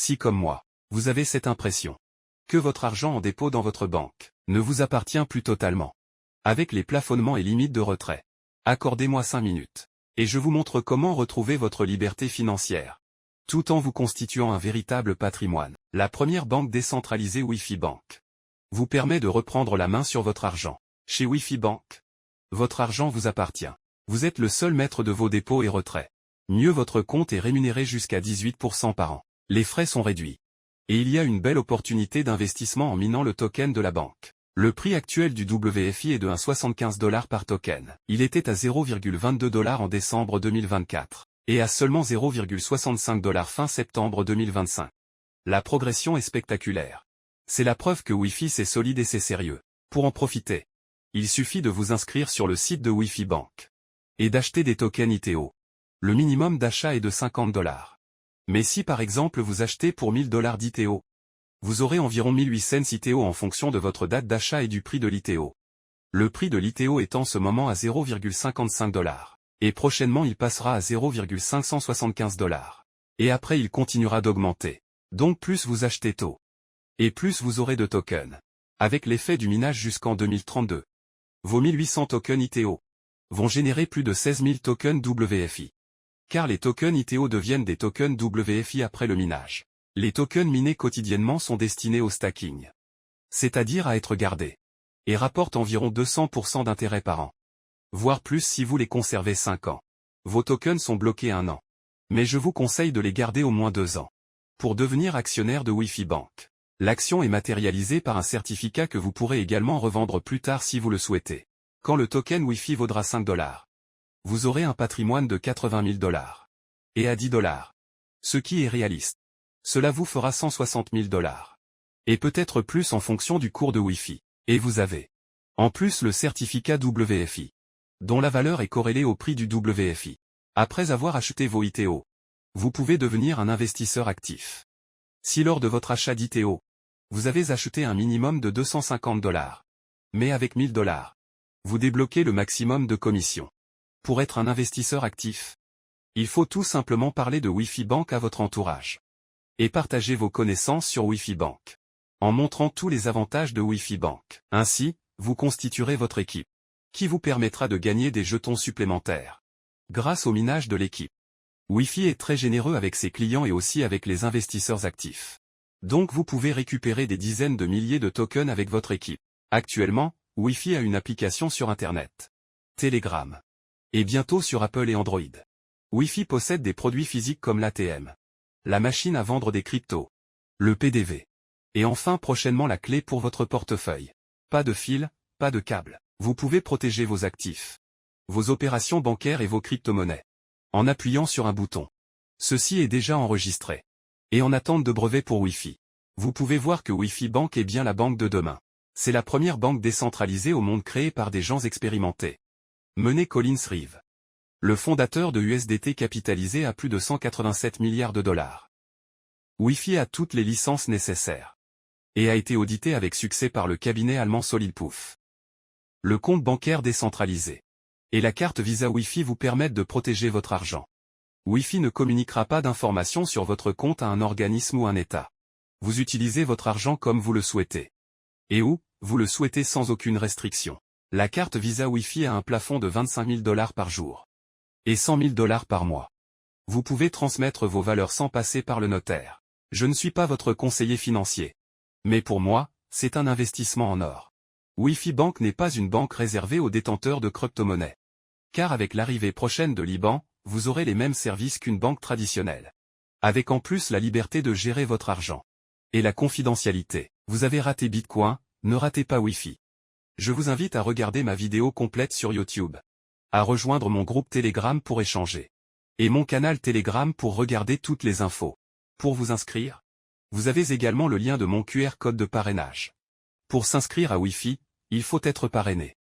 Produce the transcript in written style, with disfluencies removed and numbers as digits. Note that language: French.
Si comme moi, vous avez cette impression que votre argent en dépôt dans votre banque ne vous appartient plus totalement. Avec les plafonnements et limites de retrait, accordez-moi 5 minutes, et je vous montre comment retrouver votre liberté financière, tout en vous constituant un véritable patrimoine. La première banque décentralisée Wi-Fi Bank vous permet de reprendre la main sur votre argent. Chez Wi-Fi Bank, votre argent vous appartient. Vous êtes le seul maître de vos dépôts et retraits. Mieux, votre compte est rémunéré jusqu'à 18% par an. Les frais sont réduits. Et il y a une belle opportunité d'investissement en minant le token de la banque. Le prix actuel du WFI est de 1,75 $ par token. Il était à 0,22 $ en décembre 2024, et à seulement 0,65 $ fin septembre 2025. La progression est spectaculaire. C'est la preuve que Wi-Fi c'est solide et c'est sérieux. Pour en profiter, il suffit de vous inscrire sur le site de Wi-Fi Bank et d'acheter des tokens ITO. Le minimum d'achat est de 50 $. Mais si par exemple vous achetez pour 1000 $ d'ITO, vous aurez environ 1800 cents ITO en fonction de votre date d'achat et du prix de l'ITO. Le prix de l'ITO est en ce moment à 0,55 $. Et prochainement il passera à 0,575 $. Et après il continuera d'augmenter. Donc plus vous achetez tôt, et plus vous aurez de tokens. Avec l'effet du minage jusqu'en 2032, vos 1800 tokens ITO vont générer plus de 16 000 tokens WFI. Car les tokens ITO deviennent des tokens WFI après le minage. Les tokens minés quotidiennement sont destinés au stacking, c'est-à-dire à être gardés, et rapportent environ 200% d'intérêt par an, voire plus si vous les conservez 5 ans. Vos tokens sont bloqués 1 an, mais je vous conseille de les garder au moins 2 ans. Pour devenir actionnaire de Wi-Fi Bank, l'action est matérialisée par un certificat que vous pourrez également revendre plus tard si vous le souhaitez. Quand le token Wi-Fi vaudra 5 $, vous aurez un patrimoine de 80 000 $. Et à 10 $, ce qui est réaliste, cela vous fera 160 000 $. Et peut-être plus en fonction du cours de Wi-Fi. Et vous avez, en plus, le certificat WFI, dont la valeur est corrélée au prix du WFI. Après avoir acheté vos ITO, vous pouvez devenir un investisseur actif. Si lors de votre achat d'ITO, vous avez acheté un minimum de 250 $, mais avec 1000 $, vous débloquez le maximum de commission. Pour être un investisseur actif, il faut tout simplement parler de Wi-Fi Bank à votre entourage. Et partager vos connaissances sur Wi-Fi Bank, en montrant tous les avantages de Wi-Fi Bank. Ainsi, vous constituerez votre équipe, qui vous permettra de gagner des jetons supplémentaires, grâce au minage de l'équipe. Wi-Fi est très généreux avec ses clients et aussi avec les investisseurs actifs. Donc vous pouvez récupérer des dizaines de milliers de tokens avec votre équipe. Actuellement, Wi-Fi a une application sur Internet, Telegram, et bientôt sur Apple et Android. Wi-Fi possède des produits physiques comme l'ATM, la machine à vendre des cryptos, le PDV, et enfin prochainement la clé pour votre portefeuille. Pas de fil, pas de câble. Vous pouvez protéger vos actifs, vos opérations bancaires et vos crypto-monnaies, en appuyant sur un bouton. Ceci est déjà enregistré, et en attente de brevet pour Wi-Fi. Vous pouvez voir que Wi-Fi Bank est bien la banque de demain. C'est la première banque décentralisée au monde créée par des gens expérimentés. Menée Collins Reeve, le fondateur de USDT capitalisé à plus de 187 milliards de $. Wi-Fi a toutes les licences nécessaires, et a été audité avec succès par le cabinet allemand Solidproof. Le compte bancaire décentralisé et la carte Visa Wi-Fi vous permettent de protéger votre argent. Wi-Fi ne communiquera pas d'informations sur votre compte à un organisme ou un État. Vous utilisez votre argent comme vous le souhaitez, et où vous le souhaitez sans aucune restriction. La carte Visa Wi-Fi a un plafond de 25 000 $ par jour et 100 000 $ par mois. Vous pouvez transmettre vos valeurs sans passer par le notaire. Je ne suis pas votre conseiller financier, mais pour moi, c'est un investissement en or. Wi-Fi Bank n'est pas une banque réservée aux détenteurs de crypto-monnaies. Car avec l'arrivée prochaine de l'IBAN, vous aurez les mêmes services qu'une banque traditionnelle, avec en plus la liberté de gérer votre argent et la confidentialité. Vous avez raté Bitcoin, ne ratez pas Wi-Fi. Je vous invite à regarder ma vidéo complète sur YouTube, à rejoindre mon groupe Telegram pour échanger, et mon canal Telegram pour regarder toutes les infos. Pour vous inscrire, vous avez également le lien de mon QR code de parrainage. Pour s'inscrire à Wi-Fi, il faut être parrainé.